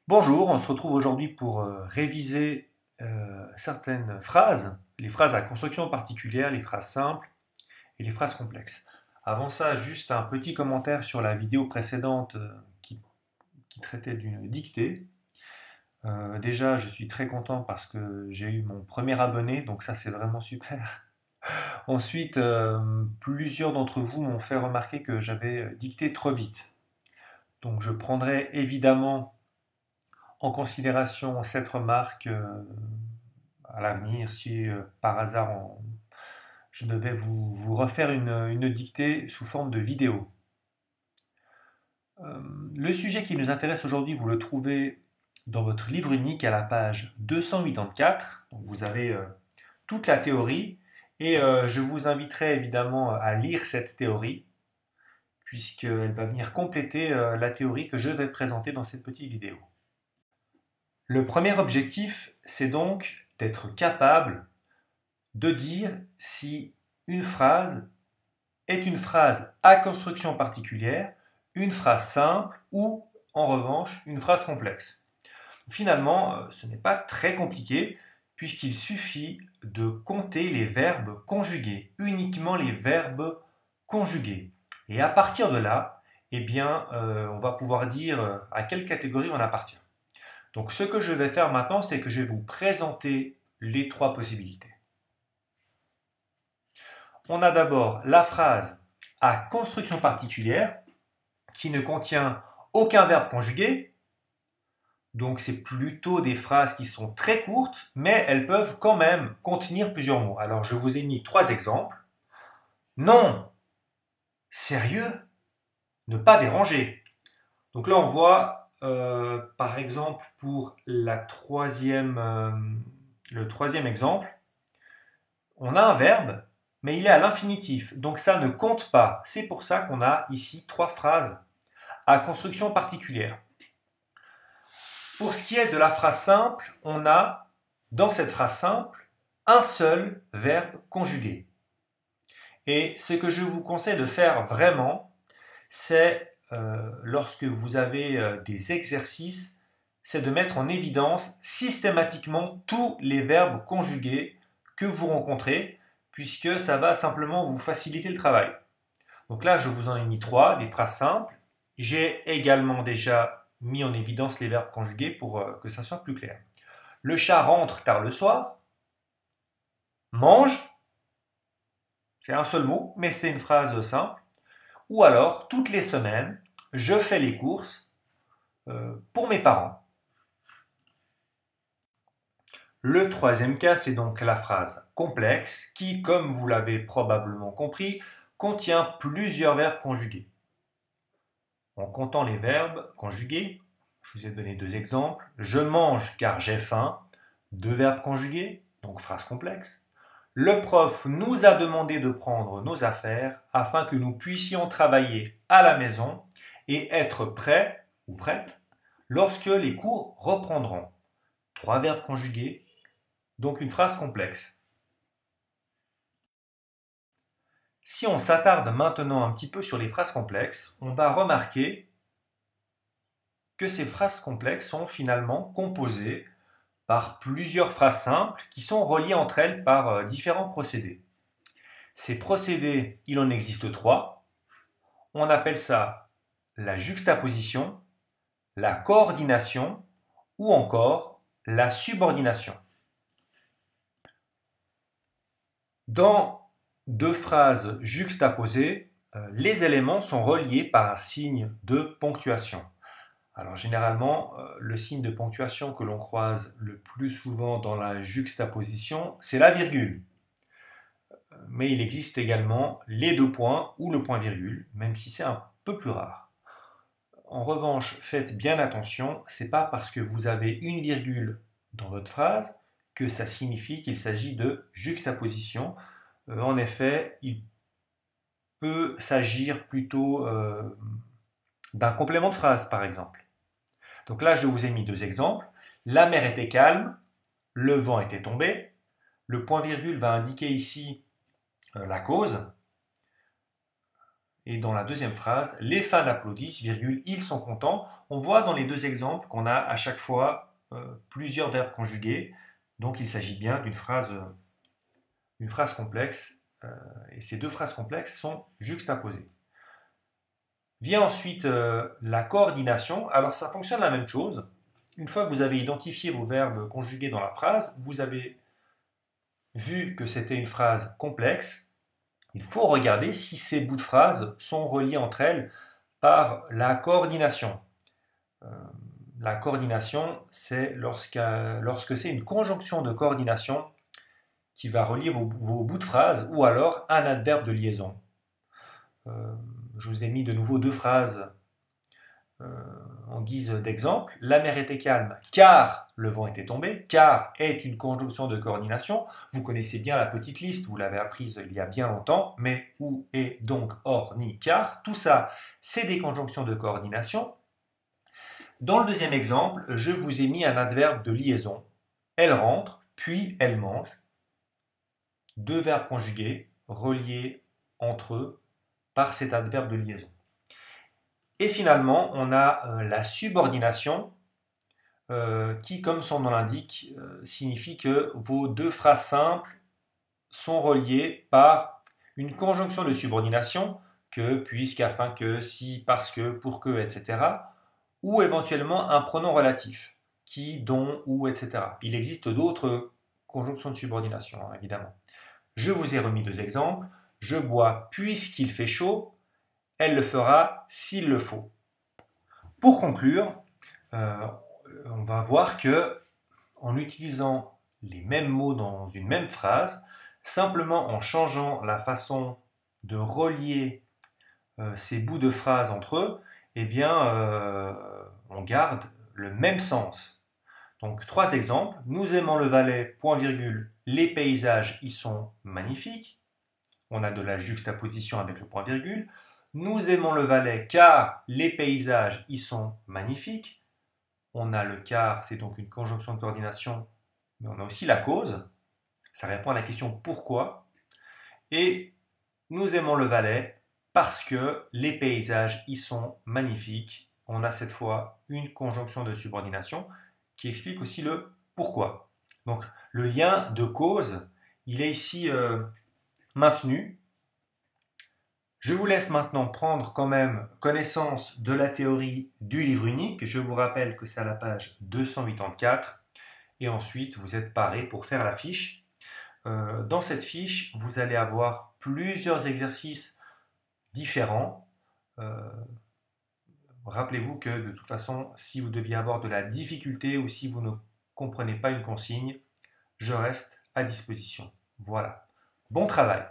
Bonjour, on se retrouve aujourd'hui pour réviser certaines phrases, les phrases à construction particulière, les phrases simples et les phrases complexes. Avant ça, juste un petit commentaire sur la vidéo précédente qui traitait d'une dictée. Déjà, je suis très content parce que j'ai eu mon premier abonné, donc ça c'est vraiment super. Ensuite, plusieurs d'entre vous m'ont fait remarquer que j'avais dicté trop vite. Donc je prendrai évidemment en considération cette remarque à l'avenir si par hasard je devais vous refaire une dictée sous forme de vidéo. Le sujet qui nous intéresse aujourd'hui, vous le trouvez dans votre livre unique à la page 284. Donc vous avez toute la théorie et je vous inviterai évidemment à lire cette théorie puisqu'elle va venir compléter la théorie que je vais présenter dans cette petite vidéo. Le premier objectif, c'est donc d'être capable de dire si une phrase est une phrase à construction particulière, une phrase simple ou, en revanche, une phrase complexe. Finalement, ce n'est pas très compliqué puisqu'il suffit de compter les verbes conjugués, uniquement les verbes conjugués. Et à partir de là, eh bien, on va pouvoir dire à quelle catégorie on appartient. Donc ce que je vais faire maintenant, c'est que je vais vous présenter les trois possibilités. On a d'abord la phrase à construction particulière qui ne contient aucun verbe conjugué. Donc c'est plutôt des phrases qui sont très courtes, mais elles peuvent quand même contenir plusieurs mots. Alors je vous ai mis trois exemples. Non, sérieux, ne pas déranger. Donc là on voit par exemple pour le troisième exemple, on a un verbe, mais il est à l'infinitif, donc ça ne compte pas. C'est pour ça qu'on a ici trois phrases à construction particulière. Pour ce qui est de la phrase simple, on a dans cette phrase simple un seul verbe conjugué. Et ce que je vous conseille de faire vraiment, c'est lorsque vous avez des exercices, c'est de mettre en évidence systématiquement tous les verbes conjugués que vous rencontrez, puisque ça va simplement vous faciliter le travail. Donc là, je vous en ai mis trois, des phrases simples. J'ai également déjà mis en évidence les verbes conjugués pour que ça soit plus clair. Le chat rentre tard le soir. Mange. C'est un seul mot, mais c'est une phrase simple. Ou alors, toutes les semaines, je fais les courses pour mes parents. Le troisième cas, c'est donc la phrase complexe qui, comme vous l'avez probablement compris, contient plusieurs verbes conjugués. En comptant les verbes conjugués, je vous ai donné deux exemples. Je mange car j'ai faim, deux verbes conjugués, donc phrase complexe. Le prof nous a demandé de prendre nos affaires afin que nous puissions travailler à la maison et être prêts ou prêtes lorsque les cours reprendront. Trois verbes conjugués, donc une phrase complexe. Si on s'attarde maintenant un petit peu sur les phrases complexes, on va remarquer que ces phrases complexes sont finalement composées par plusieurs phrases simples qui sont reliées entre elles par différents procédés. Ces procédés, il en existe trois. On appelle ça la juxtaposition, la coordination ou encore la subordination. Dans deux phrases juxtaposées, les éléments sont reliés par un signe de ponctuation. Alors généralement, le signe de ponctuation que l'on croise le plus souvent dans la juxtaposition, c'est la virgule. Mais il existe également les deux points ou le point-virgule, même si c'est un peu plus rare. En revanche, faites bien attention, c'est pas parce que vous avez une virgule dans votre phrase que ça signifie qu'il s'agit de juxtaposition. En effet, il peut s'agir plutôt d'un complément de phrase, par exemple. Donc là, je vous ai mis deux exemples. La mer était calme, le vent était tombé. Le point-virgule va indiquer ici la cause. Et dans la deuxième phrase, les fans applaudissent, virgule, ils sont contents. On voit dans les deux exemples qu'on a à chaque fois plusieurs verbes conjugués. Donc il s'agit bien d'une phrase complexe. Et ces deux phrases complexes sont juxtaposées. Vient ensuite la coordination. Alors ça fonctionne la même chose. Une fois que vous avez identifié vos verbes conjugués dans la phrase, vous avez vu que c'était une phrase complexe. Il faut regarder si ces bouts de phrases sont reliés entre elles par la coordination. La coordination, c'est lorsque c'est une conjonction de coordination qui va relier vos bouts de phrases ou alors un adverbe de liaison. Je vous ai mis de nouveau deux phrases en guise d'exemple. La mer était calme car le vent était tombé. Car est une conjonction de coordination. Vous connaissez bien la petite liste, vous l'avez apprise il y a bien longtemps. Mais, ou, et, donc, or, ni, car. Tout ça, c'est des conjonctions de coordination. Dans le deuxième exemple, je vous ai mis un adverbe de liaison. Elle rentre, puis elle mange. Deux verbes conjugués reliés entre eux par cet adverbe de liaison. Et finalement, on a la subordination qui, comme son nom l'indique, signifie que vos deux phrases simples sont reliées par une conjonction de subordination, que, puisque, afin que, si, parce que, pour que, etc. Ou éventuellement un pronom relatif, qui, dont, ou, etc. Il existe d'autres conjonctions de subordination, hein, évidemment. Je vous ai remis deux exemples. Je bois puisqu'il fait chaud. Elle le fera s'il le faut. Pour conclure, on va voir que en utilisant les mêmes mots dans une même phrase, simplement en changeant la façon de relier ces bouts de phrases entre eux, eh bien, on garde le même sens. Donc, trois exemples. Nous aimons le Valais, point virgule, les paysages y sont magnifiques. On a de la juxtaposition avec le point virgule. Nous aimons le Valais car les paysages y sont magnifiques. On a le car, c'est donc une conjonction de coordination, mais on a aussi la cause. Ça répond à la question pourquoi. Et nous aimons le Valais parce que les paysages y sont magnifiques. On a cette fois une conjonction de subordination qui explique aussi le pourquoi. Donc le lien de cause, il est ici maintenu. Je vous laisse maintenant prendre quand même connaissance de la théorie du livre unique. Je vous rappelle que c'est à la page 284. Et ensuite, vous êtes paré pour faire la fiche. Dans cette fiche, vous allez avoir plusieurs exercices différents. Rappelez-vous que de toute façon, si vous deviez avoir de la difficulté ou si vous ne comprenez pas une consigne, je reste à disposition. Voilà. Bon travail!